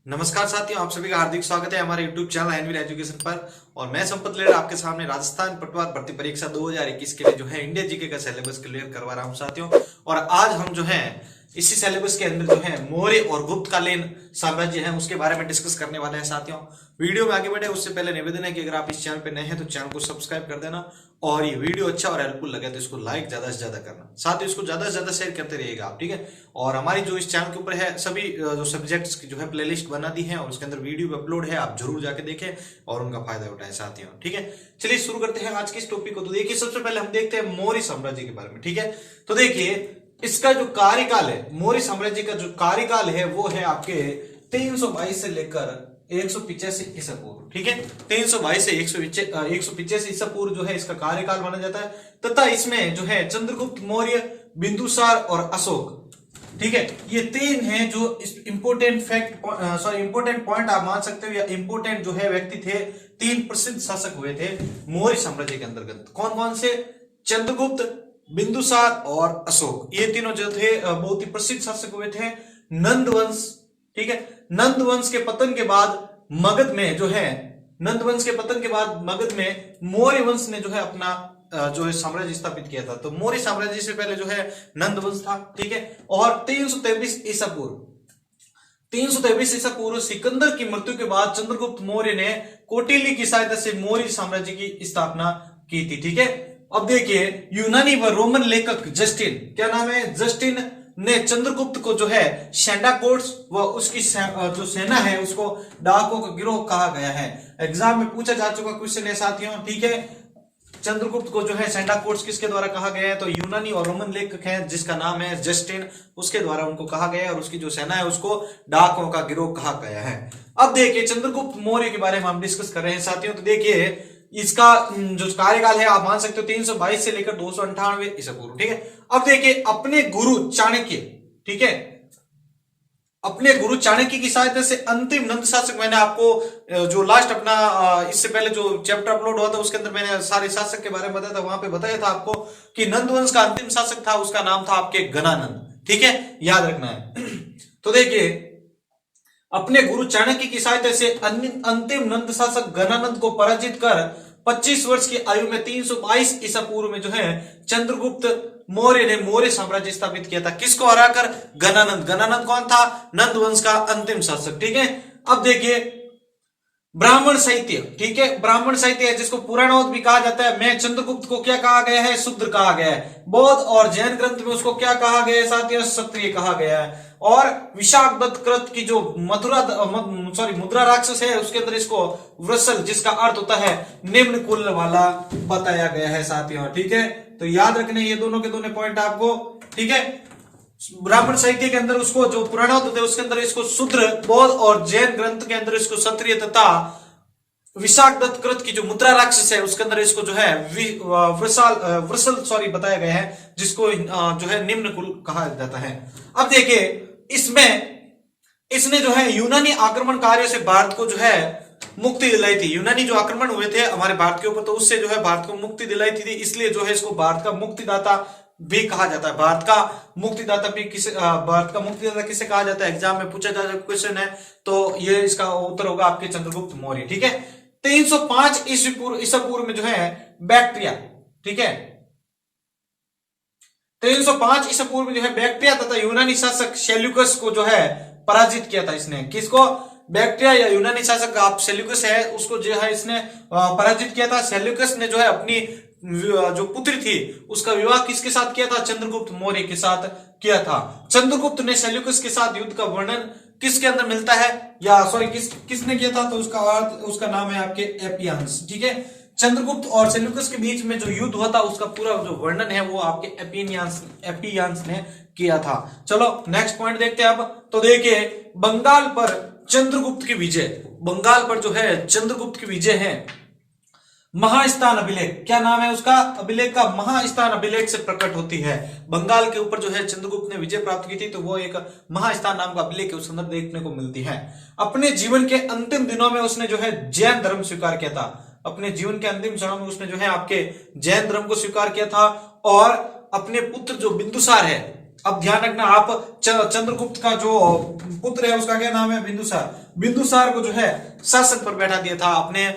नमस्कार साथियों, आप सभी का हार्दिक स्वागत है हमारे YouTube चैनल एनवीर एजुकेशन पर। और मैं संपत लेकर आपके सामने राजस्थान पटवार भर्ती परीक्षा 2021 के लिए जो है इंडिया जीके का सिलेबस क्लियर करवा रहा हूं साथियों। और आज हम जो है इसी सिलेबस के अंदर जो है मौर्य और गुप्तकालीन साम्राज्य है उसके बारे में डिस्कस करने वाले हैं साथियों। वीडियो में आगे बढ़े उससे पहले निवेदन है कि अगर आप इस चैनल पे नए हैं तो चैनल को सब्सक्राइब कर देना, और ये वीडियो अच्छा और हेल्पफुल लगे तो इसको लाइक ज्यादा से ज्यादा करना, साथ ही इसको ज्यादा से ज्यादा शेयर करते रहिएगा आप, ठीक है। और हमारी जो इस चैनल के ऊपर है सभी जो सब्जेक्ट्स की जो है प्लेलिस्ट बना दी है और उसके अंदर वीडियो अपलोड है, आप जरूर जाके देखें और उनका फायदा उठाएं साथियों, ठीक है। चलिए शुरू करते हैं आज के इस टॉपिक को। तो देखिए सबसे पहले हम देखते हैं मौर्य साम्राज्य के बारे में, ठीक है। तो देखिए इसका जो कार्यकाल है, मौर्य साम्राज्य का जो कार्यकाल है वो है आपके 322 से लेकर 185 ईसा पूर्व, ठीक है। 322 से 185 ईसा पूर्व जो है इसका कार्यकाल माना जाता है, तथा इसमें जो है चंद्रगुप्त मौर्य, बिंदुसार और अशोक, ठीक है, ये तीन हैं जो इंपोर्टेंट इंपोर्टेंट पॉइंट आप मान सकते हो, या इंपोर्टेंट जो है व्यक्ति थे। तीन प्रसिद्ध शासक हुए थे मौर्य साम्राज्य के अंतर्गत। कौन कौन से? चंद्रगुप्त, बिंदुसार और अशोक, ये तीनों जो थे बहुत ही प्रसिद्ध शासक हुए थे। नंद वंश, ठीक है, नंद वंश के पतन के बाद मगध में जो है मगध में मौर्य वंश ने जो है अपना जो है साम्राज्य स्थापित किया था। तो मौर्य साम्राज्य से पहले जो है नंद वंश था, ठीक है। और 323 ईसा पूर्व सिकंदर की मृत्यु के बाद चंद्रगुप्त मौर्य ने कौटिल्य की सहायता से मौर्य साम्राज्य की स्थापना की थी, ठीक है। अब देखिए यूनानी व रोमन लेखक जस्टिन, क्या नाम है? जस्टिन ने चंद्रगुप्त को जो है सेंडाकोट्स व उसकी जो सेना है उसको डाकुओं का गिरोह कहा गया है। एग्जाम में पूछा जा चुका क्वेश्चन है साथियों, ठीक है। चंद्रगुप्त को जो है सेंडाकोट्स किसके द्वारा कहा गया है? तो यूनानी और रोमन लेखक है जिसका नाम है जस्टिन, उसके द्वारा उनको कहा गया है, और उसकी जो सेना है उसको डाकुओं का गिरोह कहा गया है। अब देखिए चंद्रगुप्त मौर्य के बारे में हम डिस्कस कर रहे हैं साथियों। तो देखिए इसका जो कार्यकाल है आप मान सकते हो 322 से लेकर 298 ईसा पूर्व, ठीक है। अब देखिए अपने गुरु चाणक्य, ठीक है, अपने गुरु चाणक्य की सहायता से अंतिम नंद शासक, मैंने आपको जो लास्ट अपना इससे पहले जो चैप्टर अपलोड हुआ था उसके अंदर मैंने सारे शासक के बारे में बताया था, वहां पे बताया था आपको कि नंद वंश का अंतिम शासक था, उसका नाम था आपके गणानंद, ठीक है, याद रखना है। तो देखिए अपने गुरु चाणक्य की सहायता से अंतिम नंद शासक गणानंद को पराजित कर 25 वर्ष की आयु में 322 ईसा पूर्व में जो है चंद्रगुप्त मौर्य ने मौर्य साम्राज्य स्थापित किया था। किसको हराकर? गणानंद। गणानंद कौन था? नंद वंश का अंतिम शासक, ठीक है। अब देखिए ब्राह्मण साहित्य, ठीक है, ब्राह्मण साहित्य है जिसको पुराणोक्त भी कहा जाता है, में चंद्रगुप्त को क्या कहा गया है? शूद्र कहा गया है। बौद्ध और जैन ग्रंथ में उसको क्या कहा गया है साथियों? क्षत्रिय कहा गया है। और विशाखदत्त कृत की जो मुद्रा राक्षस है उसके अंदर इसको वृषल, जिसका अर्थ होता है निम्न कुल वाला, बताया गया है साथियों, ठीक है। तो याद रखने ये दोनों के दोनों पॉइंट आपको, ठीक है। ब्राह्मण साहित्य के अंदर उसको जो पुराणोक्त थे उसके अंदर इसको शूद्र, बौद्ध और जैन ग्रंथ के अंदर इसको क्षत्रिय, तथा विशाखदत्त कृत की जो मुद्रा राक्षस है उसके अंदर इसको जो है वृषल बताया गया है, जिसको जो है निम्न कुल कहा जाता है। अब देखिए इसने जो है यूनानी आक्रमणकारियों से भारत को जो है मुक्ति दिलाई थी। यूनानी जो आक्रमण हुए थे हमारे भारत के ऊपर, तो उससे जो है भारत को मुक्ति दिलाई थी, इसलिए जो है इसको भारत का मुक्तिदाता भी कहा जाता है। भारत का मुक्तिदाता किसे कहा जाता है? एग्जाम में पूछा जा चुका क्वेश्चन है, तो ये इसका उत्तर होगा आपके चंद्रगुप्त मौर्य, ठीक है। 305 ईसा पूर्व में जो है बैक्ट्रिया, ठीक है, 305 ईसा पूर्व में जो है बैक्ट्रिया तथा यूनानी शासक सेल्यूकस को जो है पराजित किया था इसने। किसको? बैक्ट्रिया या यूनानी शासक आप सेल्यूकस है उसको जो है इसने पराजित किया था। सेल्यूकस ने जो है अपनी जो पुत्री थी उसका विवाह किसके साथ किया था? चंद्रगुप्त मौर्य के साथ किया था। चंद्रगुप्त ने सेल्यूकस के साथ युद्ध का वर्णन किसके अंदर मिलता है, या किसने किया था? तो उसका नाम है आपके एपियान्स, ठीक है। चंद्रगुप्त और सेल्यूकस के बीच में जो युद्ध हुआ था उसका पूरा जो वर्णन है वो आपके एपियान्स ने किया था। चलो नेक्स्ट पॉइंट देखते हैं अब। तो देखिए बंगाल पर चंद्रगुप्त की विजय, बंगाल पर जो है चंद्रगुप्त की विजय है महास्थान अभिलेख, क्या नाम है उसका अभिलेख का? महास्थान अभिलेख से प्रकट होती है। बंगाल के ऊपर जो है चंद्रगुप्त ने विजय प्राप्त की थी, तो वो एक महास्थान नाम का अभिलेख है, उस अंदर देखने को मिलती है। अपने जीवन के अंतिम दिनों में उसने जो है जैन धर्म स्वीकार किया था। अपने जीवन के अंतिम क्षणों में उसने जो है आपके जैन धर्म को स्वीकार किया था, और अपने पुत्र जो बिंदुसार है अब ध्यान रखना, आप चंद्रगुप्त का जो पुत्र है उसका क्या नाम है? बिंदुसार। बिंदुसार को जो है शासन पर बैठा दिया था, अपने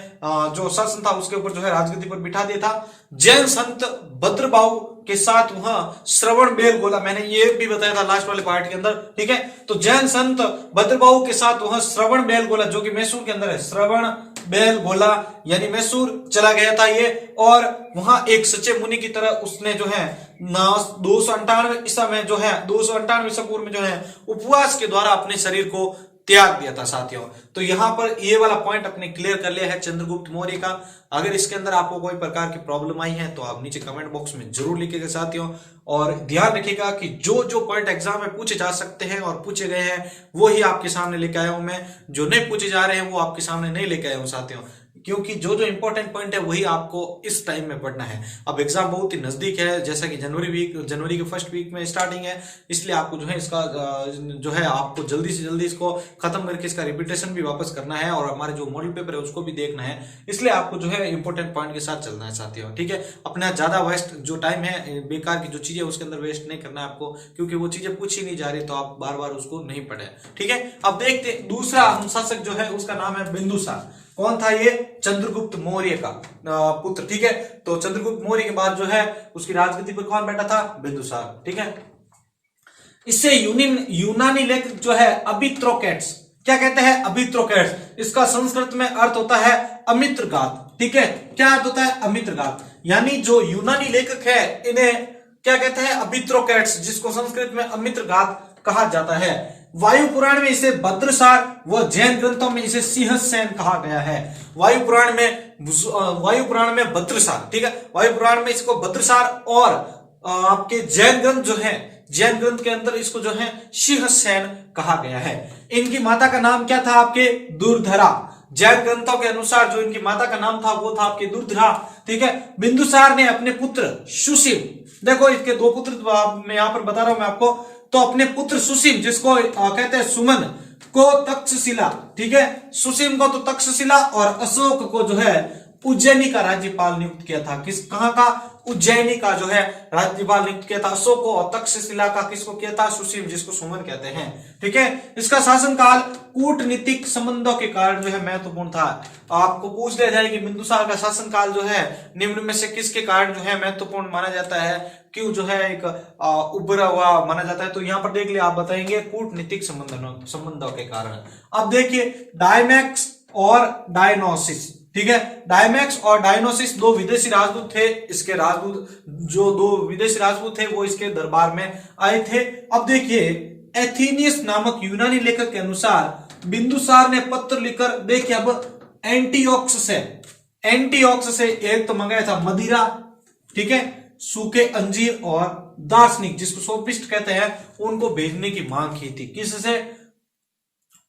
जो शासन था उसके ऊपर जो है राजगद्दी पर बिठा दिया था। जैन संत भद्रबाहु के साथ वहां श्रवण बेलगोला, मैंने ये भी बताया था लास्ट वाले पार्ट के अंदर, ठीक है। तो जैन संत भद्रबाहु के साथ वहां श्रवण बेलगोला, जो कि मैसूर के अंदर है, श्रवण बेलगोला यानी मैसूर चला गया था ये, और वहां एक सच्चे मुनि की तरह उसने जो है 298 ईसा में जो है 298 ईसा पूर्व में जो है उपवास के द्वारा अपने शरीर को त्याग दिया था साथियों। तो यहां पर ये वाला पॉइंट अपने क्लियर कर लिया है चंद्रगुप्त मौर्य का। अगर इसके अंदर आपको कोई प्रकार की प्रॉब्लम आई है तो आप नीचे कमेंट बॉक्स में जरूर लिखिएगा साथियों। और ध्यान रखिएगा कि जो जो पॉइंट एग्जाम में पूछे जा सकते हैं और पूछे गए हैं वो ही आपके सामने लेके आया हूं मैं, जो नहीं पूछे जा रहे हैं वो आपके सामने नहीं लेके आया हूं साथियों, क्योंकि जो जो इंपॉर्टेंट पॉइंट है वही आपको इस टाइम में पढ़ना है। अब एग्जाम बहुत ही नजदीक है, जैसा कि जनवरी के फर्स्ट वीक में स्टार्टिंग है, इसलिए आपको जो है इसका जो है आपको जल्दी से जल्दी इसको खत्म करके इसका रिपीटेशन भी वापस करना है और हमारे जो मॉडल पेपर है उसको भी देखना है, इसलिए आपको जो है इंपॉर्टेंट पॉइंट के साथ चलना है साथियों, ठीक है। अपना ज्यादा वेस्ट जो टाइम है बेकार की जो चीजें उसके अंदर वेस्ट नहीं करना है आपको, क्योंकि वो चीजें पूछी नहीं जा रही तो आप बार बार उसको नहीं पढ़े, ठीक है। अब देखते दूसरा अनुशासक जो है उसका नाम है बिंदुसार। कौन था ये? चंद्रगुप्त मौर्य का पुत्र, ठीक है। तो चंद्रगुप्त मौर्य के बाद जो है उसकी राजगद्दी पर कौन बैठा था? बिंदुसार, ठीक है। इससे यूनानी लेखक जो है अभित्रोकेट्स, क्या कहते हैं? अभित्रोकेट्स। इसका संस्कृत में अर्थ होता है अमित्रघात, ठीक है। क्या अर्थ होता है? अमित्रघात। यानी जो यूनानी लेखक है इन्हें क्या कहते हैं? अभित्रोकेट्स, जिसको संस्कृत में अमित्रघात कहा जाता है। वायु पुराण में इसे भद्रसार व जैन ग्रंथों में इसे सिंहसेन कहा गया है। वायु पुराण में भद्रसार, ठीक है, वायु पुराण में इसको भद्रसार, और आपके जैन ग्रंथ जो है, जैन ग्रंथ के अंदर इसको जो है सिंहसेन कहा गया है। इनकी माता का नाम क्या था? आपके दुर्धरा। जैन ग्रंथों के अनुसार जो इनकी माता का नाम था वो था आपके दुर्धरा, ठीक है। बिंदुसार ने अपने पुत्र सुसीम, देखो इसके दो पुत्र मैं यहां पर बता रहा हूं मैं आपको, तो अपने पुत्र सुसीम, जिसको कहते हैं सुमन, को तक्षशिला, ठीक है, सुसीम को तो तक्षशिला और अशोक को जो है उज्जैनी का राज्यपाल नियुक्त किया था। कहां का? उज्जैनी का जो है राज्यपाल नियुक्त किया था अशोक को, और तक्षशिला का किसको किया था? सुसीम, जिसको सुमन कहते हैं, ठीक है। इसका शासनकाल कूटनीतिक संबंधों के कारण जो है महत्वपूर्ण था। आपको पूछ लिया जाए कि बिंदुसार का शासनकाल जो है निम्न में से किसके कारण जो है महत्वपूर्ण माना जाता है, क्यों जो है एक उभरा हुआ माना जाता है, तो यहां पर देख लिया, आप बताएंगे कूटनीतिक संबंधों के कारण। अब देखिए डायमैक्स और डायनोसिस, ठीक है। डायमैक्स और डायनोसिस दो विदेशी राजदूत थे, इसके राजदूत जो दो विदेशी राजदूत थे वो इसके दरबार में आए थे। अब देखिए एथीनियस नामक यूनानी लेखक के अनुसार बिंदुसार ने पत्र लिखकर, देखिए अब एंटीओक्स से एक तो मंगाया था मदिरा, ठीक है, सूखे अंजीर और दार्शनिक, जिसको सोफिस्ट कहते हैं, उनको भेजने की मांग की थी। किससे?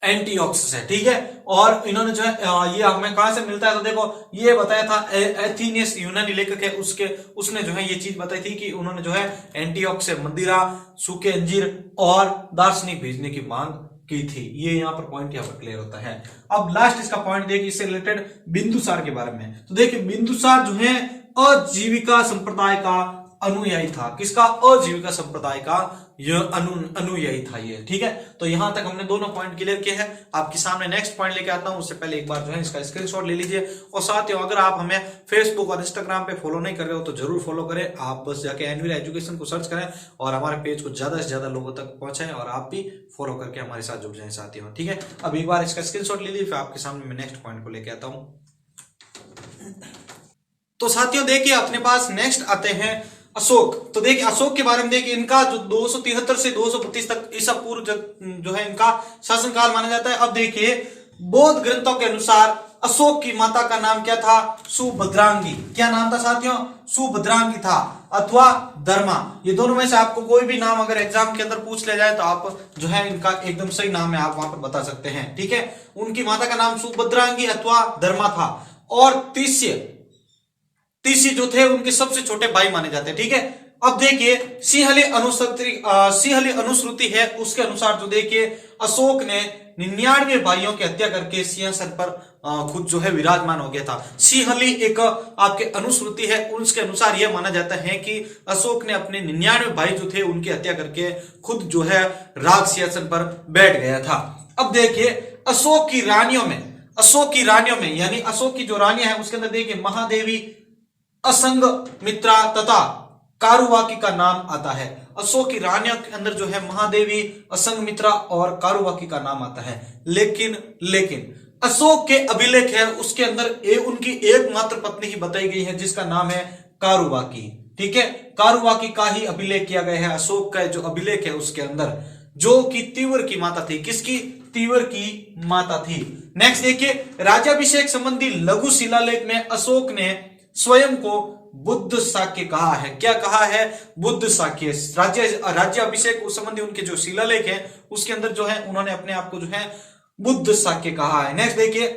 एंटीओक्स से, ठीक है। और इन्होंने जो है ये हमें कहां से मिलता है, तो देखो ये बताया था एथीनियस यूनानी लेखक है उसने जो है ये चीज बताई थी कि उन्होंने जो है एंटीओक्स से मदिरा, सूखे अंजीर और दार्शनिक भेजने की मांग की थी। ये यहाँ पर पॉइंट यहाँ पर क्लियर होता है। अब लास्ट इसका पॉइंट देखिए इससे रिलेटेड बिंदुसार के बारे में, तो देखिए बिंदुसार जो है आजीविका संप्रदाय का अनुयायी था। किसका? आजीविका संप्रदाय का यह अनुयायी था ये, ठीक है। तो यहां तक हमने दोनों पॉइंट क्लियर किए हैं। आपके सामने नेक्स्ट पॉइंट लेके आता हूं, उससे पहले एक बार जो है इसका स्क्रीनशॉट ले लीजिए। और साथ ही अगर आप हमें फेसबुक और इंस्टाग्राम पे फॉलो नहीं कर रहे हो तो जरूर फॉलो करें। आप बस जाके एनवील एजुकेशन को सर्च करें और हमारे पेज को ज्यादा से ज्यादा लोगों तक पहुंचाएं, और आप भी फॉलो करके हमारे साथ जुड़ जाए साथियों, ठीक है। अब एक बार इसका स्क्रीनशॉट ले लीजिए, फिर आपके सामने मैं नेक्स्ट पॉइंट को लेके आता हूं। तो साथियों देखिए अपने पास नेक्स्ट आते हैं अशोक। तो देखिए अशोक के बारे में देखिए, इनका जो 273 से 232 तक ईसा पूर्व जो है इनका शासनकाल माना जाता है। अब देखिए बौद्ध ग्रंथों के अनुसार अशोक की माता का नाम क्या था? सुभद्रांगी। क्या नाम था साथियों? सुभद्रांगी था अथवा धर्मा। ये दोनों में से आपको कोई भी नाम अगर एग्जाम के अंदर पूछ लिया जाए तो आप जो है इनका एकदम सही नाम है आप वहां पर बता सकते हैं, ठीक है। उनकी माता का नाम सुभद्रांगी अथवा धर्मा था। और तीसी जो थे उनके सबसे छोटे भाई माने जाते हैं, ठीक है। अब देखिए सिंहली अनुश्रुति है, उसके अनुसार जो देखिए अशोक ने 99 भाइयों की हत्या करके सिंहासन पर खुद जो है विराजमान हो गया था। सिंहली एक आपके अनुश्रुति है, उसके अनुसार यह माना जाता है कि अशोक ने अपने 99 भाई जो थे उनकी हत्या करके खुद जो है राज सिंहासन पर बैठ गया था। अब देखिए अशोक की रानियों में यानी अशोक की जो रानियां है उसके अंदर देखिए महादेवी, असंग मित्रा तथा कारुवाकी का नाम आता है। अशोक की रानियों के अंदर जो है महादेवी, असंगमित्रा और कारुवाकी का नाम आता है। लेकिन अशोक के अभिलेख है उसके अंदर उनकी एकमात्र पत्नी ही बताई गई है जिसका नाम है कारुवाकी। ठीक है, कारुवाकी का ही अभिलेख किया गया है। अशोक का जो अभिलेख है उसके अंदर, जो कि तीवर की माता थी। किसकी? तीवर की माता थी। नेक्स्ट देखिए राज्याभिषेक संबंधी लघु शिलालेख में अशोक ने स्वयं को बुद्ध शाक्य कहा है। क्या कहा है? बुद्ध शाक्य। राज्याभिषेक संबंधी उनके जो शिलालेख है उसके अंदर जो है उन्होंने अपने आप को जो है बुद्ध शाक्य कहा है। नेक्स्ट देखिए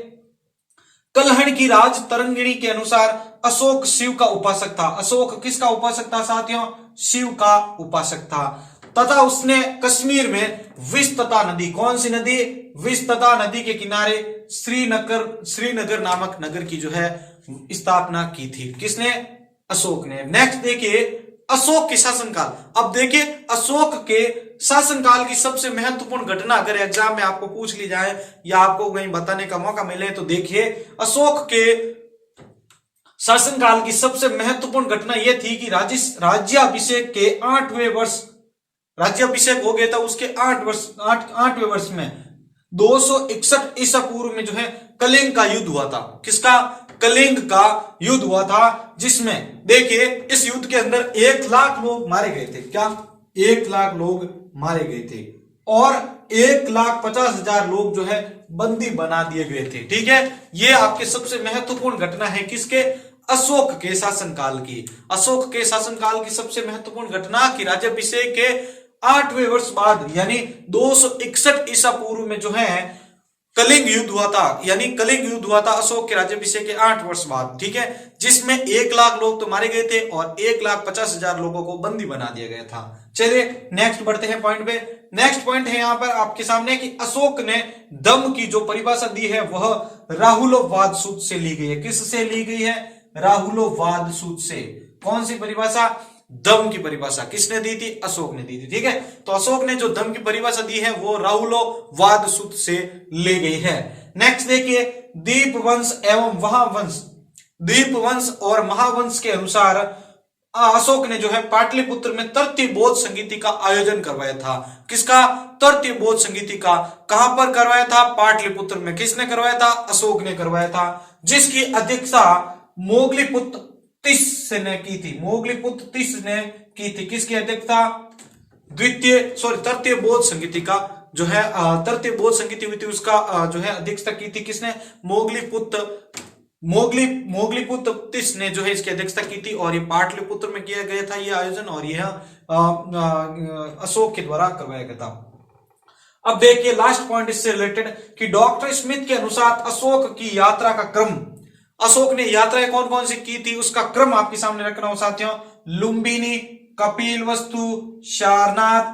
कलहण की राज तरंगिणी के अनुसार अशोक शिव का उपासक था। अशोक किसका उपासक था साथियों? शिव का उपासक था। तथा उसने कश्मीर में विस्तता नदी, कौन सी नदी? विस्तता नदी के किनारे श्रीनगर नामक नगर की जो है स्थापना की थी। किसने? अशोक ने। नेक्स्ट देखिए अशोक के शासनकाल। अब देखिए अशोक के शासनकाल की सबसे महत्वपूर्ण घटना अगर एग्जाम में आपको पूछ ली जाए या आपको कहीं बताने का मौका मिले तो देखिए अशोक के शासनकाल की सबसे महत्वपूर्ण घटना यह थी कि राज्याभिषेक के 8वें वर्ष, राज्याभिषेक हो गया था उसके 8वें वर्ष में 261 ईसा पूर्व में जो है कलिंग का युद्ध हुआ था। किसका? कलिंग का युद्ध हुआ था, जिसमें देखिए इस युद्ध के अंदर 1 लाख लोग मारे गए थे। क्या? 1 लाख लोग मारे गए थे और 1,50,000 लोग जो है बंदी बना दिए गए थे। ठीक है, ये आपके सबसे महत्वपूर्ण घटना है किसके? अशोक के शासनकाल की। अशोक के शासनकाल की सबसे महत्वपूर्ण घटना कि राज्याभिषेक के 8वें वर्ष बाद यानी 261 ईसा पूर्व में जो है कलिंग युद्ध हुआ था। यानी कलिंग युद्ध हुआ था अशोक के राज्याभिषेक के 8 वर्ष बाद। ठीक है, जिसमें 1 लाख लोग तो मारे गए थे और 1,50,000 लोगों को बंदी बना दिया गया था। चलिए नेक्स्ट बढ़ते हैं पॉइंट पे। नेक्स्ट पॉइंट है यहां पर आपके सामने कि अशोक ने दम की जो परिभाषा दी है वह राहुलोवाद सूत्र से ली गई है। किससे ली गई है? राहुलोवाद सूत्र से। कौन सी परिभाषा? दम की परिभाषा। किसने दी थी? अशोक ने दी थी। ठीक है, तो अशोक ने जो दम की परिभाषा दी है वो राहुलोवाद सूत्र से ली गई है। नेक्स्ट देखिए दीपवंश एवं महावंश, दीपवंश और महावंश के अनुसार अशोक ने जो है पाटलिपुत्र में तृतीय बौद्ध संगीति का आयोजन करवाया था। किसका? तृतीय बौद्ध संगीति का। कहां पर करवाया था? पाटलिपुत्र में। किसने करवाया था? अशोक ने करवाया था, जिसकी अध्यक्षता मोगलीपुत्र तिस ने की थी। मोगलीपुत्र तिस ने की थी। किसकी अध्यक्षता? तृतीय बौद्ध संगीति का जो है तृतीय बौद्ध संगीति हुई थी उसका जो है अध्यक्षता की थी। किसने? मोगलीपुत्र तिस ने जो है इसकी अध्यक्षता की थी और ये पाटलिपुत्र में किया गया था ये आयोजन, और यह अशोक के द्वारा करवाया गया था। अब देखिए लास्ट पॉइंट इससे रिलेटेड कि डॉक्टर स्मिथ के अनुसार अशोक की यात्रा का क्रम, अशोक ने यात्राएं कौन कौन सी की थी उसका क्रम आपके सामने रखना हो साथियों। लुम्बिनी, कपिलवस्तु, सारनाथ,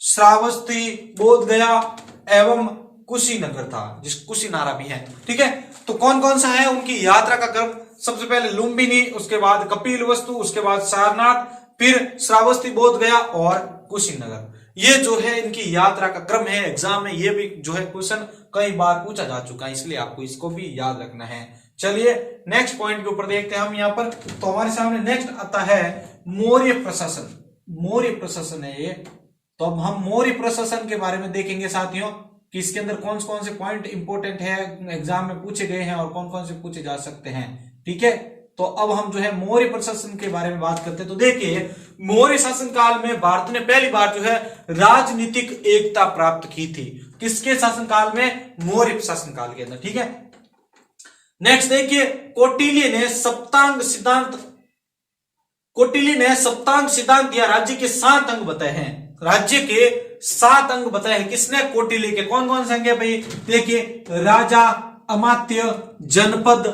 श्रावस्ती, बोधगया एवं कुशीनगर था, जिस कुशीनारा भी है। ठीक है, तो कौन कौन सा है उनकी यात्रा का क्रम? सबसे पहले लुम्बिनी, उसके बाद कपिलवस्तु, उसके बाद सारनाथ, फिर श्रावस्ती, बोधगया और कुशीनगर। ये जो है इनकी यात्रा का क्रम है। एग्जाम में ये भी जो है क्वेश्चन कई बार पूछा जा चुका है, इसलिए आपको इसको भी याद रखना है। चलिए नेक्स्ट पॉइंट के ऊपर देखते हैं हम यहाँ पर। तो हमारे सामने नेक्स्ट आता है मौर्य प्रशासन। मौर्य प्रशासन है ये। तो अब हम मौर्य प्रशासन के बारे में देखेंगे साथियों कि इसके अंदर कौन कौन से पॉइंट इंपोर्टेंट है, एग्जाम में पूछे गए हैं और कौन कौन से पूछे जा सकते हैं। ठीक है, तो अब हम जो है मौर्य प्रशासन के बारे में बात करते हैं। तो देखिए मौर्य शासन काल में भारत ने पहली बार जो है राजनीतिक एकता प्राप्त की थी। किसके शासनकाल में? मौर्य शासनकाल के अंदर। ठीक है, नेक्स्ट देखिए कौटिल्य ने सप्तांग सिद्धांत या राज्य के 7 अंग बताए हैं। राज्य के 7 अंग बताए हैं किसने? कौटिल्य के। कौन कौन से अंग है भाई? देखिए राजा, अमात्य, जनपद,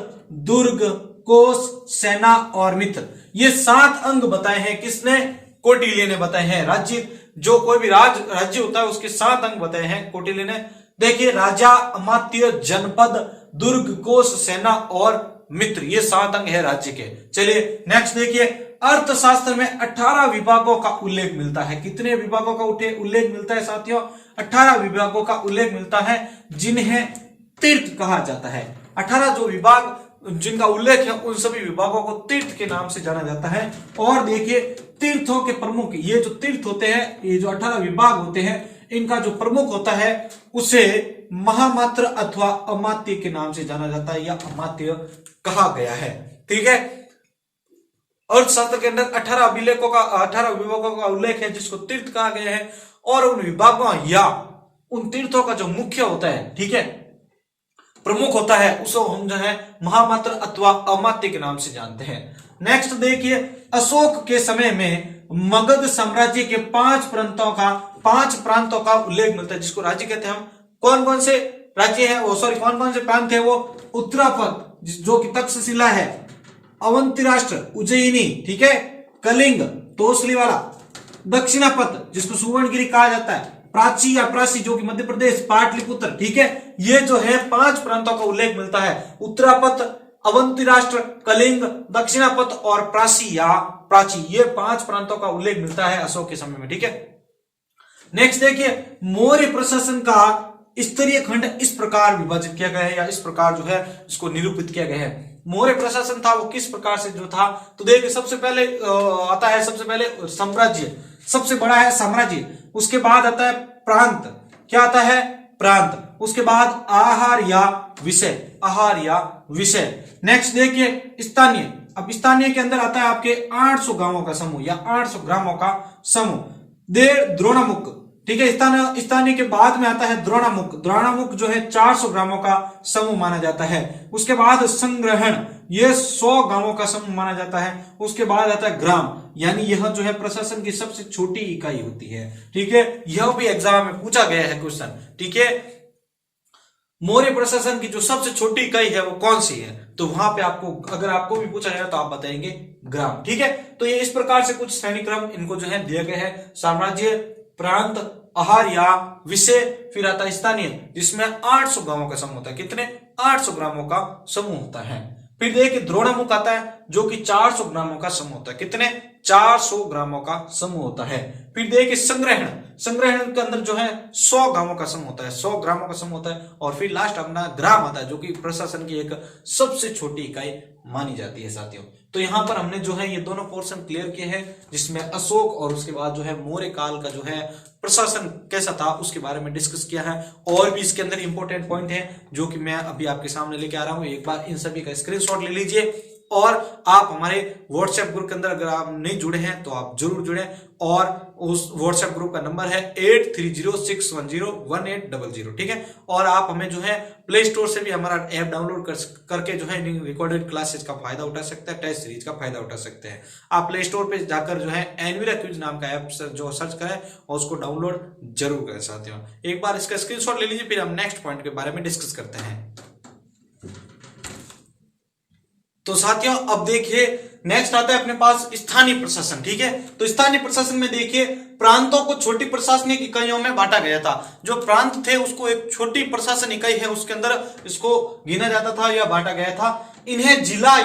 दुर्ग, कोष, सेना और मित्र। ये 7 अंग बताए हैं किसने? कौटिल्य ने बताए हैं। राज्य, जो कोई भी राज्य होता है उसके 7 अंग बताए हैं कौटिल्य ने। देखिए राजा, अमात्य, जनपद, दुर्ग, कोष, सेना और मित्र, ये 7 अंग है राज्य के। चलिए नेक्स्ट देखिए, अर्थशास्त्र में 18 विभागों का उल्लेख मिलता है। कितने विभागों का उल्लेख मिलता है साथियों? 18 विभागों का उल्लेख मिलता है, जिन्हें तीर्थ कहा जाता है। 18 जो विभाग जिनका उल्लेख है, उन सभी विभागों को तीर्थ के नाम से जाना जाता है। और देखिए तीर्थों के प्रमुख, ये जो तीर्थ होते हैं, ये जो 18 विभाग होते हैं, इनका जो प्रमुख होता है उसे महामात्र अथवा अमात्य के नाम से जाना जाता है, या अमात्य कहा गया है। ठीक है, अर्थशास्त्र के अंदर 18 विभागों का उल्लेख है, जिसको तीर्थ कहा गया है। और उन विभागों या उन तीर्थों का जो मुख्य होता है, ठीक है, प्रमुख होता है, उसको हम जो है महामात्र अथवा अमात्य के नाम से जानते हैं। नेक्स्ट देखिए, अशोक के समय में मगध साम्राज्य के 5 प्रांतों का उल्लेख मिलता है, जिसको राज्य कहते हैं हम। कौन कौन से राज्य है वो, सॉरी कौन कौन से प्रांत है वो? उत्तरापद, जो कि तक्षशिला है, अवंती राष्ट्र, उज्जयिनी, ठीक है, कलिंग, तोसलीवाला, दक्षिणापद, जिसको सुवर्णगिरी कहा जाता है, प्राची या प्रासी, जो कि मध्य प्रदेश, पाटलिपुत्र, ठीक है। ये जो है 5 प्रांतों का उल्लेख मिलता है, उत्तरापद, अवंती राष्ट्र, कलिंग, दक्षिणापद और प्राची या प्राची, ये 5 प्रांतों का उल्लेख मिलता है अशोक के समय में। ठीक है, नेक्स्ट देखिए, मौर्य प्रशासन का स्तरीय खंड इस प्रकार विभाजित किया गया है, या इस प्रकार जो है इसको निरूपित किया गया है। मौर्य प्रशासन था वो किस प्रकार से जो था, तो देखिए सबसे पहले आता है, सबसे पहले साम्राज्य, सबसे बड़ा है साम्राज्य। उसके बाद आता है प्रांत, क्या आता है? प्रांत। उसके बाद आहार या विषय। नेक्स्ट देखिए स्थानीय। अब स्थानीय के अंदर आता है आपके 800 गांवों का समूह या 800 ग्रामों का समूह। द्रोणामुख, ठीक है। स्थानीय के बाद में आता है द्रोणामुख जो है 400 ग्रामों का समूह माना जाता है। उसके बाद संग्रहण, ये 100 गांवों का समूह माना जाता है। उसके बाद आता है ग्राम, यानी यह जो है प्रशासन की सबसे छोटी इकाई होती है। ठीक है, यह भी एग्जाम में पूछा गया है क्वेश्चन। ठीक है, मौर्य प्रशासन की जो सबसे छोटी इकाई है वो कौन सी है, तो वहां पे आपको, अगर आपको भी पूछा जाए तो आप बताएंगे ग्राम। ठीक है, तो ये इस प्रकार से कुछ श्रेणी क्रम इनको जो है दिया गया है, साम्राज्य, प्रांत, आहार या विषय, फिर आता है स्थानीय, जिसमें 800 गांवों का समूह होता है। कितने? 800 ग्रामों का समूह होता है। फिर देखिए द्रोणामुख आता है, जो कि 400 ग्रामों का समूह होता है। कितने? 400 ग्रामों का समूह होता है। फिर देखिए संग्रहण के अंदर जो है 100 गांवों का समूह होता है, 100 ग्रामों का समूह होता है। और फिर लास्ट अपना ग्राम आता है, जो कि प्रशासन की एक सबसे छोटी इकाई मानी जाती है साथियों। तो यहां पर हमने जो है ये दोनों पोर्शन क्लियर किए हैं, जिसमें अशोक और उसके बाद जो है मौर्य काल का जो है प्रशासन कैसा था उसके बारे में डिस्कस किया है। और भी इसके अंदर इंपॉर्टेंट पॉइंट है जो कि मैं अभी आपके सामने लेके आ रहा हूं। एक बार इन सभी का स्क्रीनशॉट ले लीजिए। और आप हमारे व्हाट्सएप ग्रुप के अंदर अगर आप नहीं जुड़े हैं तो आप जरूर जुड़े, और उस व्हाट्सएप ग्रुप का नंबर है 8306101800। ठीक है, और आप हमें जो है प्ले स्टोर से भी हमारा ऐप डाउनलोड करके जो है रिकॉर्डेड क्लासेस का फायदा उठा सकते हैं, टेस्ट सीरीज का फायदा उठा सकते हैं। आप प्ले स्टोर पे जाकर जो है एनवीरा क्विज नाम का ऐप जो सर्च करें और उसको डाउनलोड जरूर करें साथियों। एक बार इसका स्क्रीनशॉट ले लीजिए, फिर हम नेक्स्ट पॉइंट के बारे में डिस्कस करते हैं। तो साथियों अब देखिए नेक्स्ट आता है अपने पास स्थानीय प्रशासन। ठीक है, तो स्थानीय प्रशासन में देखिए प्रांतों को छोटी प्रशासनिक इकाइयों में बांटा गया था। जो प्रांत थे उसको एक छोटी प्रशासन इकाई है उसके अंदर इसको गिना जाता था या बांटा गया था। इन्हें जिला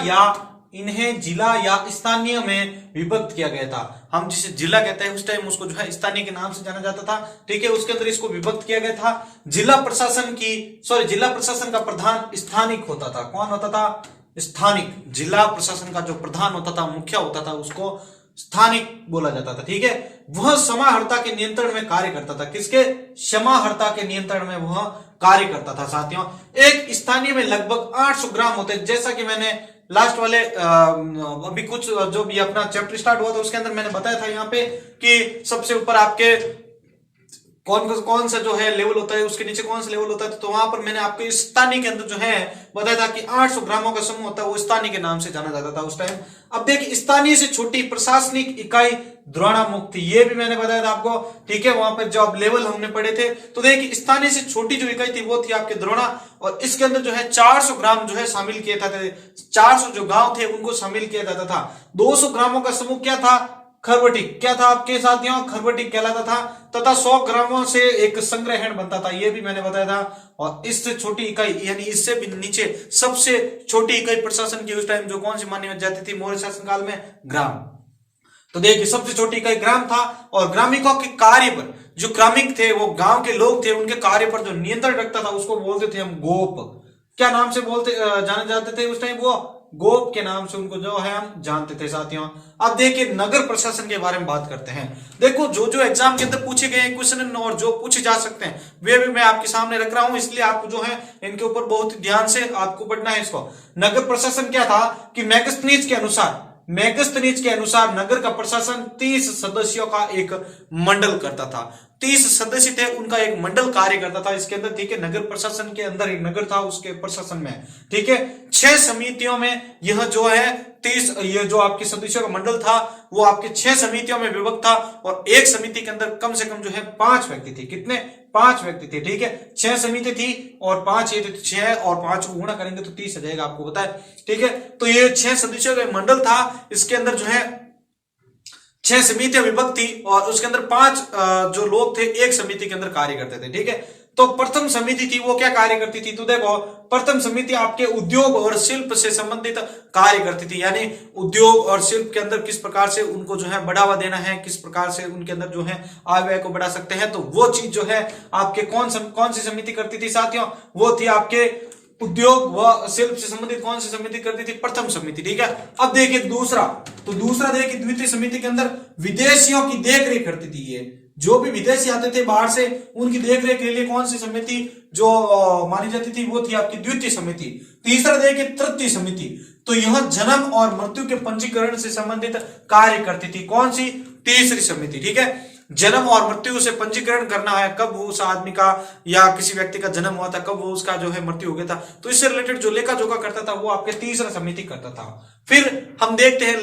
या स्थानीय में विभक्त किया गया था। हम जिसे जिला कहते हैं उस टाइम उसको जो है स्थानीय के नाम से जाना जाता था। ठीक है, उसके अंदर इसको विभक्त किया गया था। जिला प्रशासन का प्रधान स्थानिक होता था। कौन होता था? स्थानिक। जिला प्रशासन का जो प्रधान होता था, मुखिया होता था, उसको स्थानिक बोला जाता था। ठीक है, वह समाहर्ता के नियंत्रण में कार्य करता था। किसके? समाहर्ता के नियंत्रण में वह कार्य करता था साथियों। एक स्थानीय में लगभग 800 ग्राम होते हैं। जैसा कि मैंने लास्ट वाले अभी कुछ जो भी अपना चैप्टर स्टार्ट हुआ था उसके अंदर मैंने बताया था यहाँ पे कि सबसे ऊपर आपके कौन सा जो है लेवल होता है, उसके नीचे कौन सा लेवल होता है। तो वहां पर मैंने आपको स्थानीय के अंदर जो है बताया था कि 800 ग्रामों का समूह होता है, वो स्थानीय के नाम से जाना जाता था उस टाइम। अब देखिए स्थानीय से छोटी प्रशासनिक इकाई द्रोणामुख थी, ये भी मैंने बताया था आपको। ठीक है, वहां पर जब लेवल हमने पढ़े थे तो देखिए स्थानीय से छोटी जो इकाई थी वो थी आपके द्रोणा, और इसके अंदर जो है 400 ग्राम जो है शामिल किए जाते थे। 400 जो गांव थे उनको शामिल किया जाता था। 200 ग्रामों का समूह क्या था? खरबटिक। क्या था आपके साथियों? खरबटिक कहलाता था। तथा 100 ग्रामों से एक संग्रहण बनता था, ये भी मैंने बताया था। और इससे छोटी इकाई यानी इससे भी नीचे सबसे छोटी इकाई प्रशासन की उस टाइम जो कौन सी मानी जाती थी मौर्य शासनकाल में? ग्राम। तो देखिए सबसे छोटी इकाई ग्राम था। और ग्रामीणों के कार्य पर, जो ग्रामीण थे वो गांव के लोग थे, उनके कार्य पर जो नियंत्रण रखता था उसको बोलते थे हम गोप। क्या नाम से बोलते जाने जाते थे उस टाइम? वो गोप के नाम से उनको जो है हम जानते थे साथियों। अब देखिए नगर प्रशासन के बारे में बात करते हैं। देखो जो जो एग्जाम के अंदर पूछे गए क्वेश्चन और जो पूछे जा सकते हैं वे भी मैं आपके सामने रख रहा हूं, इसलिए आपको जो है इनके ऊपर बहुत ध्यान से आपको पढ़ना है इसको। नगर प्रशासन क्या था कि मैगस्थनीज के अनुसार नगर का प्रशासन 30 सदस्यों का एक मंडल करता था। 30 सदस्य थे, उनका एक मंडल कार्य करता था इसके अंदर, ठीक है। नगर प्रशासन के अंदर एक नगर था, उसके प्रशासन में, ठीक है। 6 समितियों में यह जो है 30 ये जो आपके सदस्यों का मंडल था वो आपके 6 समितियों में विभक्त था। और एक समिति के अंदर कम से कम जो है 5 व्यक्ति थे। कितने? 5 व्यक्ति थे, ठीक है। 6 समिति थी और 5 ये थे, 6 और 5 को गुणा करेंगे तो 30 आ जाएगा, आपको पता है, ठीक है। तो ये 6 सदस्यों का मंडल था, इसके अंदर जो है 6 समितियां विभक्त थी और उसके अंदर 5 जो लोग थे एक समिति के अंदर कार्य करते थे, ठीक है। तो प्रथम समिति थी वो क्या कार्य करती थी? तो देखो प्रथम समिति आपके उद्योग और शिल्प से संबंधित कार्य करती थी, यानी उद्योग और शिल्प के अंदर किस प्रकार से उनको जो है बढ़ावा देना है, किस प्रकार से उनके अंदर जो है आय व्यय को बढ़ा सकते हैं, तो वो चीज जो है आपके कौन सी समिति करती थी साथियों? वो थी आपके उद्योग व शिल्प से संबंधित कौन सी समिति करती थी? प्रथम समिति, ठीक है। अब देखिए दूसरा देखिए द्वितीय समिति के अंदर विदेशियों की देखरेख करती थी। ये जो भी विदेशी आते थे बाहर से उनकी देखरेख के लिए कौन सी समिति जो मानी जाती थी वो थी आपकी द्वितीय समिति। तीसरा देखिए तृतीय समिति, तो यह जन्म और मृत्यु के पंजीकरण से संबंधित कार्य करती थी। कौन सी? तीसरी समिति, ठीक है। जन्म और मृत्यु से पंजीकरण करना है, कब वो उस आदमी का या किसी व्यक्ति का जन्म हुआ था, कब वो उसका जो है मृत्यु हो गया था, तो इससे रिलेटेड जो लेखा जोखा करता था वो आपके तीसरा समिति करता था। फिर हम देखते हैं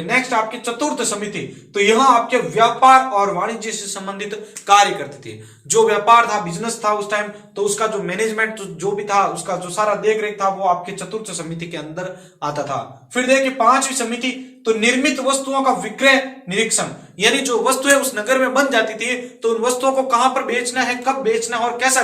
नेक्स्ट आपकी चतुर्थ समिति, तो यह आपके व्यापार और वाणिज्य से संबंधित कार्य करती थी। जो व्यापार था, बिजनेस था उस टाइम, तो उसका जो मैनेजमेंट जो भी था, उसका जो सारा देख रेख था वो आपके चतुर्थ समिति के अंदर आता था। फिर देखिए पांचवी समिति, तो निर्मित वस्तुओं का विक्रय निरीक्षण, यानी जो वस्तुएं उस नगर में बन जाती थी तो उन वस्तुओं को कहां पर बेचना है, कब बेचना है और कैसे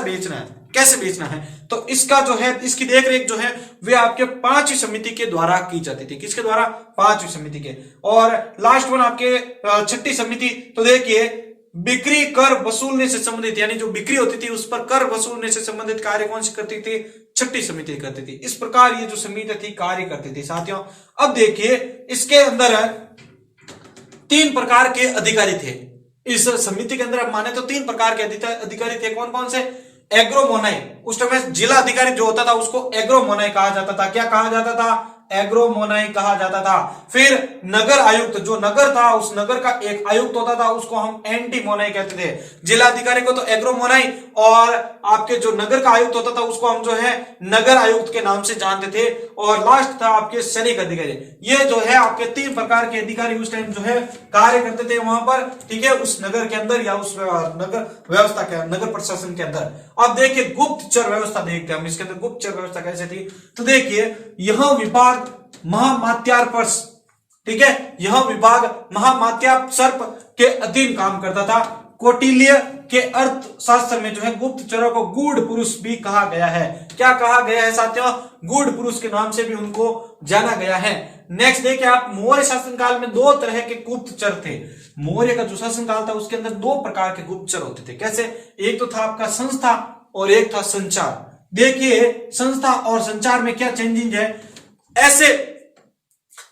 बेचना है, तो इसका जो है इसकी देखरेख जो है वे आपके पांचवी समिति के द्वारा की जाती थी। किसके द्वारा? पांचवी समिति के। और लास्ट वन आपके छठी समिति, तो देखिए बिक्री कर वसूलने से संबंधित, यानी जो बिक्री होती थी उस पर कर वसूलने से संबंधित कार्य कौन सी करती थी? छठी समिति करती थी। इस प्रकार ये जो समिति थी कार्य करती थी साथियों। अब देखिए इसके अंदर 3 प्रकार के अधिकारी थे। इस समिति के अंदर आप माने तो 3 प्रकार के अधिकारी थे। कौन कौन से? एग्रोमोनाई, उस टाइम जिला अधिकारी जो होता था उसको एग्रोमोनाई कहा जाता था। क्या कहा जाता था? एग्रोमोनाई कहा जाता था। फिर नगर आयुक्त, जो नगर था उस नगर का एक आयुक्त होता था उसको हम एंटीमोनाई कहते थे। जिला अधिकारी को तो एग्रोमोनाई, और आपके जो नगर का आयुक्त होता था उसको हम जो है नगर आयुक्त के नाम से जानते थे। और लास्ट था आपके सैनिक अधिकारी। ये जो है आपके 3 प्रकार के अधिकारी उस टाइम जो है कार्य करते थे वहां पर, ठीक है, उस नगर के अंदर या उस नगर व्यवस्था के नगर प्रशासन के अंदर। अब देखिए गुप्तचर व्यवस्था देखते हैं हम, इसके अंदर गुप्तचर व्यवस्था कैसे थी। तो देखिए यह विभाग महामात्यार्पर्स, ठीक है, यह विभाग महामात्यार्प के अधीन काम करता था। कौटिल्य के अर्थशास्त्र में जो है गुप्तचरों को गूढ़ पुरुष भी कहा गया है। क्या कहा गया है साथियों? गूढ़ पुरुष के नाम से भी उनको जाना गया है। नेक्स्ट देखिए आप, मौर्य शासनकाल में 2 तरह के गुप्तचर थे। मौर्य का जो शासनकाल था उसके अंदर 2 प्रकार के गुप्तचर होते थे। कैसे? एक तो था आपका संस्था और एक था संचार। देखिए संस्था और संचार में क्या चेंजिंग है।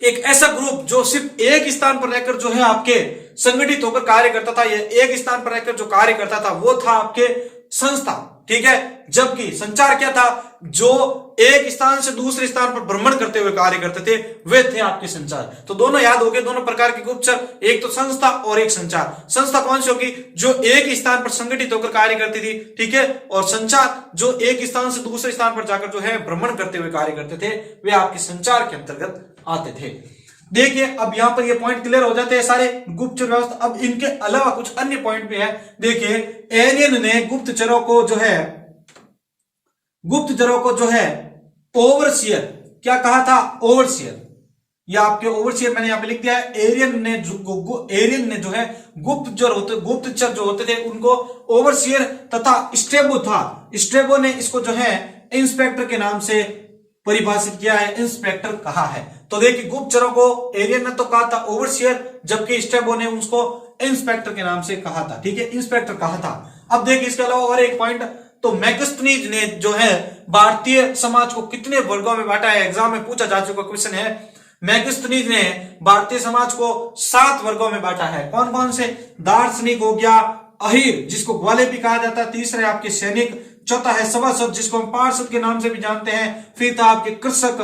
एक ऐसा ग्रुप जो सिर्फ एक स्थान पर रहकर जो है आपके संगठित होकर कार्य करता था, या एक स्थान पर रहकर जो कार्य करता था वो था आपके संस्था, ठीक है। जबकि संचार क्या था? जो एक स्थान से दूसरे स्थान पर भ्रमण करते हुए कार्य करते थे वे थे आपके संचार। तो दोनों याद हो गए, दोनों प्रकार के गुप्तचर, एक तो संस्था और एक संचार। संस्था कौन सी होगी? जो एक स्थान पर संगठित होकर कार्य करती थी, ठीक है, और संचार जो एक स्थान से दूसरे स्थान पर जाकर जो है भ्रमण करते हुए कार्य करते थे वे आपके संचार के अंतर्गत आते थे। देखिए अब यहां पर ये पॉइंट क्लियर हो जाते हैं सारे गुप्तचर व्यवस्था। अब इनके अलावा कुछ अन्य पॉइंट भी है। देखिए एलियन ने गुप्तचरों को जो है ओवरसियर, क्या कहा था? ओवरसियर, या आपके ओवरसियर मैंने यहां पे लिख दिया है। एरियन ने जो है गुप्तचर जो होते थे उनको ओवरसियर तथा स्ट्रेबो ने इसको जो है इंस्पेक्टर के नाम से परिभाषित किया है, इंस्पेक्टर कहा है। तो देखिए गुप्तचरों को एरियन ने तो कहा था ओवरसियर, जबकि स्ट्रेबो ने उसको इंस्पेक्टर के नाम से कहा था, ठीक है, इंस्पेक्टर कहा था। अब देखिए इसके अलावा और एक पॉइंट, तो मैगस्थनीज ने जो है भारतीय समाज को कितने वर्गों में बांटा है, एग्जाम में पूछा जा चुका क्वेश्चन है। मैगस्थनीज ने भारतीय समाज को 7 वर्गों में बांटा है। कौन कौन से? दार्शनिक हो गया, अहीर जिसको ग्वाले भी कहा जाता है, तीसरा है आपके सैनिक, चौथा है सभासद जिसको हम पार्षद के नाम से भी जानते हैं, फिर था आपके कृषक,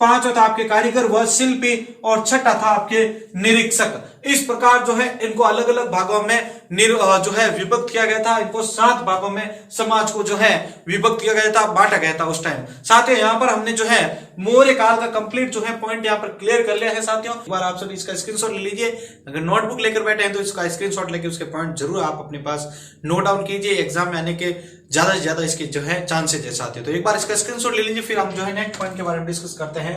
पांचवा था आपके कारीगर व शिल्पी, और छठा था आपके निरीक्षक। इस प्रकार जो है इनको अलग अलग भागों में जो है विभक्त किया गया था। इनको 7 भागों में समाज को जो है विभक्त किया गया था, बांटा गया था उस टाइम। साथियों यहाँ पर हमने जो है मौर्य काल का कंप्लीट जो है पॉइंट यहाँ पर क्लियर कर लिया है। साथियों एक बार आप सभी इसका स्क्रीनशॉट ले लीजिए। अगर नोटबुक लेकर बैठे हैं तो इसका स्क्रीनशॉट लेके उसके पॉइंट जरूर आप अपने पास नोट डाउन कीजिए। एग्जाम में आने के ज्यादा से ज्यादा इसके जो है चांसेस है साथियों। तो एक बार इसका स्क्रीनशॉट ले लीजिए, फिर हम जो है नेक्स्ट पॉइंट के बारे में डिस्कस करते हैं।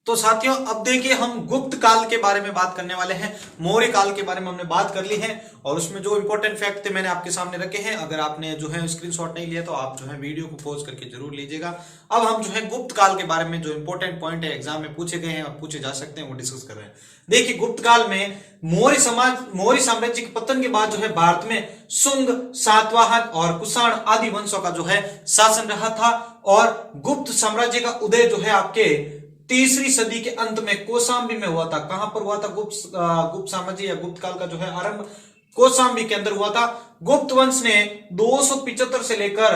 तो साथियों अब देखिए हम गुप्त काल के बारे में बात करने वाले हैं। मौर्य काल के बारे में हमने बात कर ली है और उसमें जो इंपॉर्टेंट फैक्ट थे मैंने आपके सामने रखे हैं। अगर आपने जो है स्क्रीनशॉट नहीं लिया तो आप जो है वीडियो को पॉज करके जरूर लीजिएगा। अब हम जो है गुप्त काल के बारे में जो इंपॉर्टेंट पॉइंट है एग्जाम में पूछे गए हैं और पूछे जा सकते हैं वो डिस्कस कर रहे हैं। देखिए गुप्त काल में मौर्य साम्राज्य के पतन के बाद जो है भारत में शुंग, सातवाहन और कुषाण आदि वंशों का जो है शासन रहा था। और गुप्त साम्राज्य का उदय जो है आपके 3री सदी के अंत में कौशाम्बी में हुआ था। कहां पर हुआ था? गुप्त साम्राज्य या गुप्त काल का जो है आरंभ कौशाम्बी के अंदर हुआ था। गुप्त वंश ने 275 से लेकर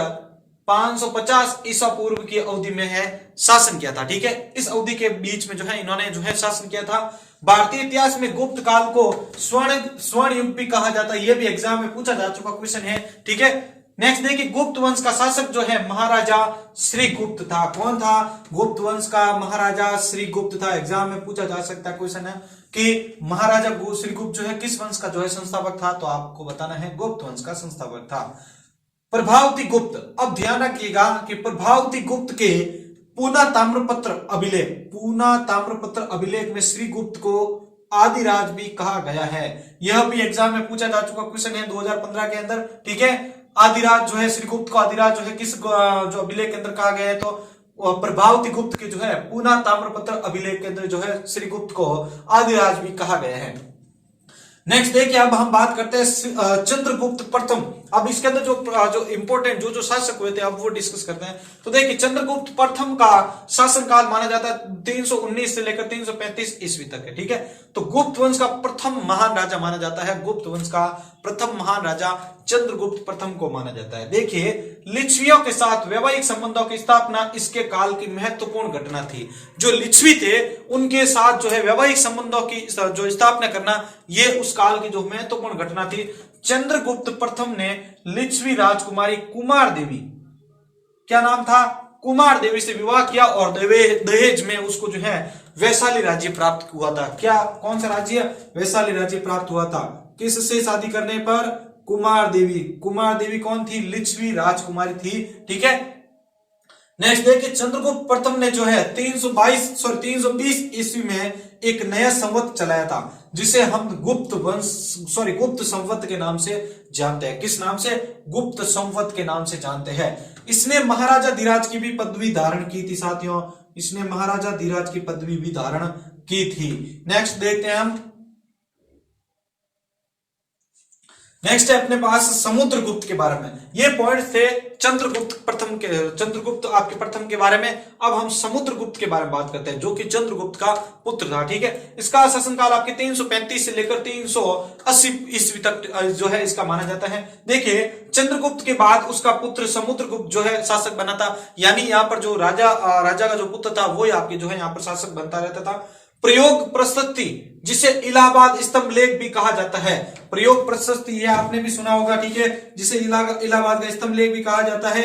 550 ईसा पूर्व की अवधि में है शासन किया था, ठीक है। इस अवधि के बीच में जो है इन्होंने जो है शासन किया था। भारतीय इतिहास में गुप्त काल को स्वर्ण युग भी कहा जाता है। यह भी एग्जाम में पूछा जा चुका क्वेश्चन है, ठीक है। नेक्स्ट देखिए गुप्त वंश का शासक जो है महाराजा श्रीगुप्त था। कौन था? गुप्त वंश का महाराजा श्रीगुप्त था। एग्जाम में पूछा जा सकता है क्वेश्चन है कि महाराजा श्रीगुप्त जो है किस वंश का जो है संस्थापक था, तो आपको बताना है गुप्त वंश का संस्थापक था। प्रभावती गुप्त, अब ध्यान रखिएगा कि प्रभावती गुप्त के पूना ताम्रपत्र अभिलेख में श्रीगुप्त को आदिराज भी कहा गया है। यह भी एग्जाम में पूछा जा चुका क्वेश्चन है 2015 के अंदर, ठीक है। आदिराज जो है श्रीगुप्त को आदिराज जो है किस जो अभिलेख के अंदर कहा गया है, तो प्रभावती गुप्त के जो है पूना ताम्रपत्र अभिलेख के अंदर जो है श्रीगुप्त को आदिराज भी कहा गया है। नेक्स्ट देखिए अब हम बात करते हैं चंद्रगुप्त प्रथम। अब इसके अंदर जो इंपॉर्टेंट जो शासक हुए थे अब वो डिस्कस करते हैं। तो देखिए चंद्रगुप्त प्रथम का शासन काल माना जाता है 319 से लेकर 335 ईस्वी तक है, ठीक है। तो गुप्त वंश का प्रथम महान राजा माना जाता है, गुप्त वंश का प्रथम महान राजा चंद्रगुप्त प्रथम को माना जाता है। देखिए लिच्छवियों के साथ वैवाहिक संबंधों की स्थापना इसके काल की महत्वपूर्ण घटना थी। जो लिच्छवी थे उनके साथ जो है वैवाहिक संबंधों की जो स्थापना करना ये उस काल की जो महत्वपूर्ण घटना थी। चंद्रगुप्त प्रथम ने लिच्छवी राजकुमारी कुमार देवी, क्या नाम था? कुमार देवी से विवाह किया और दहेज में उसको जो है वैशाली राज्य प्राप्त हुआ था। क्या कौन सा राज्य? वैशाली राज्य प्राप्त हुआ था। किससे शादी करने पर? कुमार देवी। कुमार देवी कौन थी? लिच्छवी राजकुमारी थी, ठीक है। नेक्स्ट देखिए चंद्रगुप्त प्रथम ने जो है 320 ईस्वी में एक नया संवत चलाया था जिसे हम गुप्त संवत के नाम से जानते हैं। किस नाम से? गुप्त संवत के नाम से जानते हैं। इसने महाराजा धीराज की भी पदवी धारण की थी साथियों, इसने महाराजा धीराज की पदवी भी धारण की थी। नेक्स्ट देखते हैं हम, नेक्स्ट है अपने पास समुद्रगुप्त के बारे में। ये पॉइंट्स थे चंद्रगुप्त आपके प्रथम के बारे में। अब हम समुद्रगुप्त के बारे में बात करते हैं जो कि चंद्रगुप्त का पुत्र था, ठीक है। इसका शासनकाल आपके 335 से लेकर 380 ईस्वी तक जो है इसका माना जाता है। देखिए चंद्रगुप्त के बाद उसका पुत्र समुद्रगुप्त जो है शासक बना था, यानी यहाँ पर जो राजा का जो पुत्र था वो आपके जो है यहाँ पर शासक बनता रहता था। प्रयोग प्रशस्ति जिसे इलाहाबाद स्तंभ लेख भी कहा जाता है, प्रयोग प्रशस्ति ये आपने भी सुना होगा, ठीक है, जिसे इलाहाबाद का स्तंभ लेख भी कहा जाता है।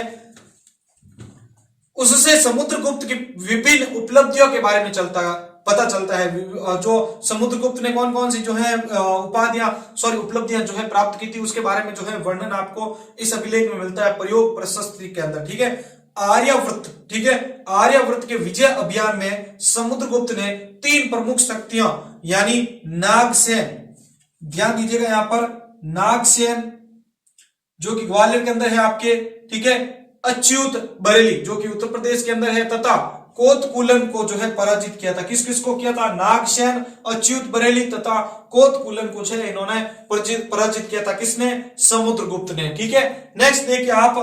उससे समुद्रगुप्त की विभिन्न उपलब्धियों के बारे में पता चलता है। जो समुद्रगुप्त ने कौन कौन सी जो है उपलब्धियां जो है प्राप्त की थी उसके बारे में जो है वर्णन आपको इस अभिलेख में मिलता है प्रयोग प्रशस्ति के अंदर, ठीक है। आर्यव्रत, ठीक है, आर्यावर्त के विजय अभियान में समुद्रगुप्त ने 3 प्रमुख शक्तियां यानी नागसेन, ध्यान दीजिएगा यहां पर, नागसेन जो कि ग्वालियर के अंदर है आपके, ठीक है, अच्युत बरेली जो कि उत्तर प्रदेश के अंदर है, तथा कोतकुलन को जो है पराजित किया था। किस किस को किया था? नागसेन, अच्युत बरेली तथा कोतकुलन को जो है इन्होंने पराजित किया था। किसने? समुद्रगुप्त ने। ठीक है, नेक्स्ट देखिए आप,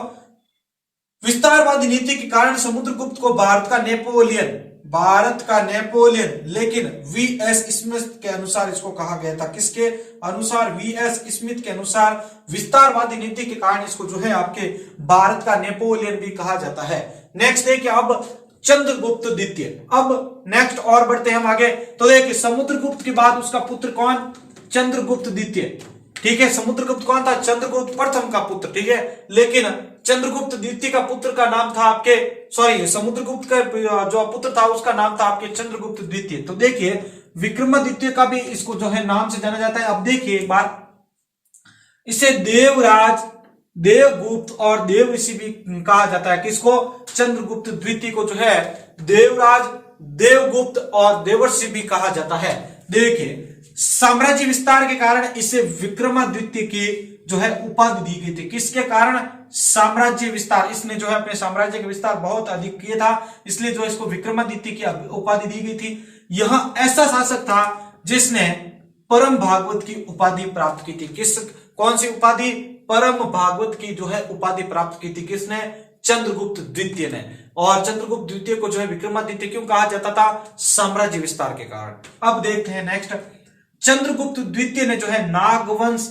विस्तारवादी नीति के कारण समुद्रगुप्त को भारत का नेपोलियन लेकिन वीएस स्मिथ के अनुसार इसको कहा गया था। किसके अनुसार? वीएस स्मिथ के अनुसार विस्तारवादी नीति के कारण इसको जो है आपके भारत का नेपोलियन भी कहा जाता है। नेक्स्ट देखिए अब चंद्रगुप्त द्वितीय। अब नेक्स्ट और बढ़ते हैं हम आगे, तो देखिए समुद्रगुप्त के बाद उसका पुत्र कौन? चंद्रगुप्त द्वितीय। ठीक है, समुद्रगुप्त कौन था? चंद्रगुप्त प्रथम का पुत्र। ठीक है, लेकिन चंद्रगुप्त द्वितीय का पुत्र का नाम था आपके, सॉरी, समुद्रगुप्त का जो पुत्र था उसका नाम था आपके चंद्रगुप्त द्वितीय। तो देखिए विक्रमादित्य का भी इसको जो है नाम से जाना जाता है। अब देखिए एक बार, इसे देवराज, देवगुप्त और देव ऋषि भी कहा जाता है। किसको? चंद्रगुप्त द्वितीय को जो है देवराज, देवगुप्त और देवर्षि भी कहा जाता है। देखिए साम्राज्य विस्तार के कारण इसे विक्रमादित्य की जो है उपाधि दी गई थी। किसके कारण? साम्राज्य विस्तार, इसने जो है अपने साम्राज्य का विस्तार बहुत अधिक किया था, इसलिए जो इसको विक्रमादित्य की उपाधि दी गई थी। यह ऐसा शासक था जिसने परम भागवत की उपाधि प्राप्त की थी। किस, कौन सी उपाधि? परम भागवत की जो है उपाधि प्राप्त की थी। किसने? चंद्रगुप्त द्वितीय ने। और चंद्रगुप्त द्वितीय को जो है विक्रमादित्य क्यों कहा जाता था? साम्राज्य विस्तार के कारण। अब देखते हैं नेक्स्ट, चंद्रगुप्त द्वितीय ने जो है नागवंश,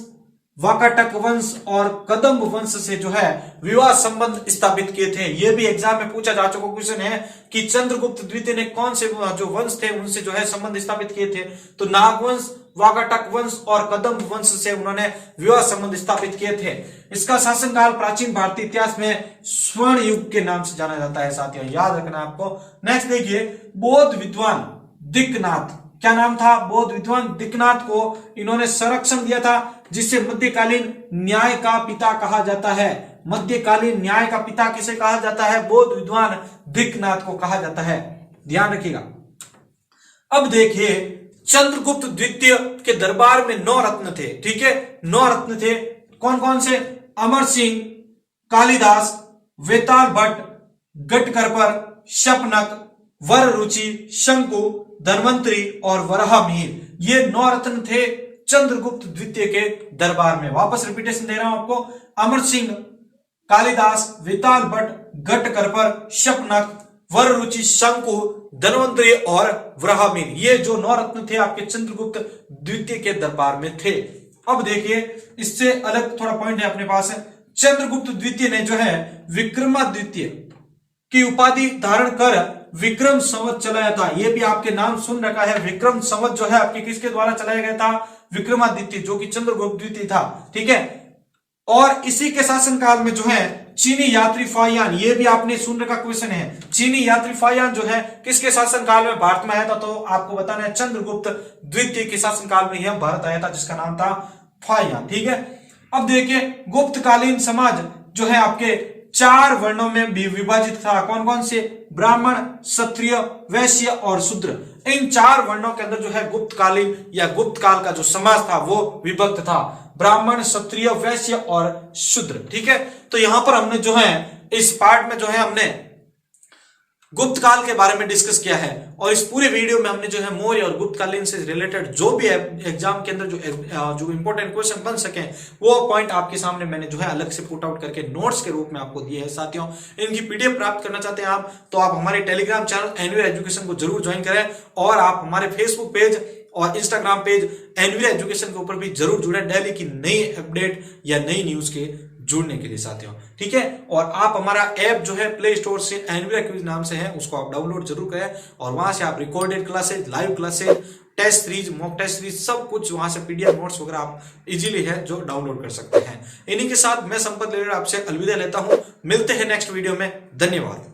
वाकाटक वंश और कदम्ब वंश से जो है विवाह संबंध स्थापित किए थे। यह भी एग्जाम में पूछा जा चुका क्वेश्चन है कि चंद्रगुप्त द्वितीय ने कौन से जो वंश थे उनसे जो है संबंध स्थापित किए थे। तो नागवंश, वाकाटक वंश और कदम्ब वंश से उन्होंने विवाह संबंध स्थापित किए थे। इसका शासनकाल प्राचीन भारतीय इतिहास में स्वर्ण युग के नाम से जाना जाता है। साथियों याद रखना आपको। नेक्स्ट देखिए, बौद्ध विद्वान दिक्नाथ, क्या नाम था? बौद्ध विद्वान दिक्नाथ को इन्होंने संरक्षण दिया था, जिसे मध्यकालीन न्याय का पिता कहा जाता है। मध्यकालीन न्याय का पिता किसे कहा जाता है? बौद्ध विद्वान दिक्नाथ को कहा जाता है, ध्यान रखिएगा। अब देखिए चंद्रगुप्त द्वितीय के दरबार में 9 रत्न थे। ठीक है, 9 रत्न थे। कौन कौन से? अमर सिंह, कालिदास, वेताल भट्ट, गटकरपर, शपनक, वररुचि, शंकु, धन्वंतरी और वराहमिहिर। ये 9 रत्न थे चंद्रगुप्त द्वितीय के दरबार में। वापस रिपीटेशन दे रहा हूं आपको, अमर सिंह, कालिदास, वेताल भट्ट, गटकरपर, शपनक, वररुचि, शंकु, धन्वंतरी और वराहमिहिर, ये जो 9 रत्न थे आपके चंद्रगुप्त द्वितीय के दरबार में थे। अब देखिए इससे अलग थोड़ा पॉइंट है अपने पास, चंद्रगुप्त द्वितीय ने जो है विक्रमादित्य की उपाधि धारण कर विक्रम संवत चलाया था। यह भी आपके नाम सुन रखा है। विक्रम संवत जो है आपके किसके द्वारा चलाया गया था? विक्रमादित्य, जो कि चंद्रगुप्त द्वितीय था। ठीक है, और इसी के शासनकाल में जो है चीनी यात्री फाहियान, ये भी आपने सुन रखा क्वेश्चन है। चीनी यात्री फाहियान जो है किसके शासनकाल में भारत में आया था? तो आपको बताना है चंद्रगुप्त द्वितीय के शासनकाल में यह भारत आया था, जिसका नाम था फाहियान। ठीक है, अब देखिए गुप्तकालीन समाज जो है आपके 4 वर्णों में भी विभाजित था। कौन कौन से? ब्राह्मण, क्षत्रिय, वैश्य और शूद्र। इन 4 वर्णों के अंदर जो है गुप्तकालीन या गुप्त काल का जो समाज था वो विभक्त था, ब्राह्मण, क्षत्रिय, वैश्य और शूद्र। ठीक है, तो यहां पर हमने जो है इस पार्ट में जो है हमने गुप्त काल के बारे में डिस्कस किया है, और इस पूरे वीडियो में हमने जो है मौर्य और गुप्तकालीन से रिलेटेड जो भी एग्जाम के अंदर जो इंपॉर्टेंट क्वेश्चन बन सके वो पॉइंट आपके सामने मैंने जो है अलग से पुट आउट करके नोट्स के रूप में आपको दिए हैं। साथियों इनकी पीडीएफ प्राप्त करना चाहते हैं आप, तो आप हमारे टेलीग्राम चैनल एनवीआर एजुकेशन को जरूर ज्वाइन करें, और आप हमारे फेसबुक पेज और इंस्टाग्राम पेज एनवीआर एजुकेशन के ऊपर भी जरूर जुड़े डेली की नई अपडेट या नई न्यूज के जुड़ने के लिए। साथियों ठीक है, और आप हमारा ऐप जो है प्ले स्टोर से एनवीआर क्विज नाम से है, उसको आप डाउनलोड जरूर करें, और वहां से आप recorded classes, live classes, test series, mock test series, सब कुछ वहां से पीडीएफ नोट्स वगैरह आप इजीली है जो डाउनलोड कर सकते हैं। इन्हीं के साथ मैं संपत लेकर आपसे अलविदा लेता हूं। मिलते हैं नेक्स्ट वीडियो में। धन्यवाद।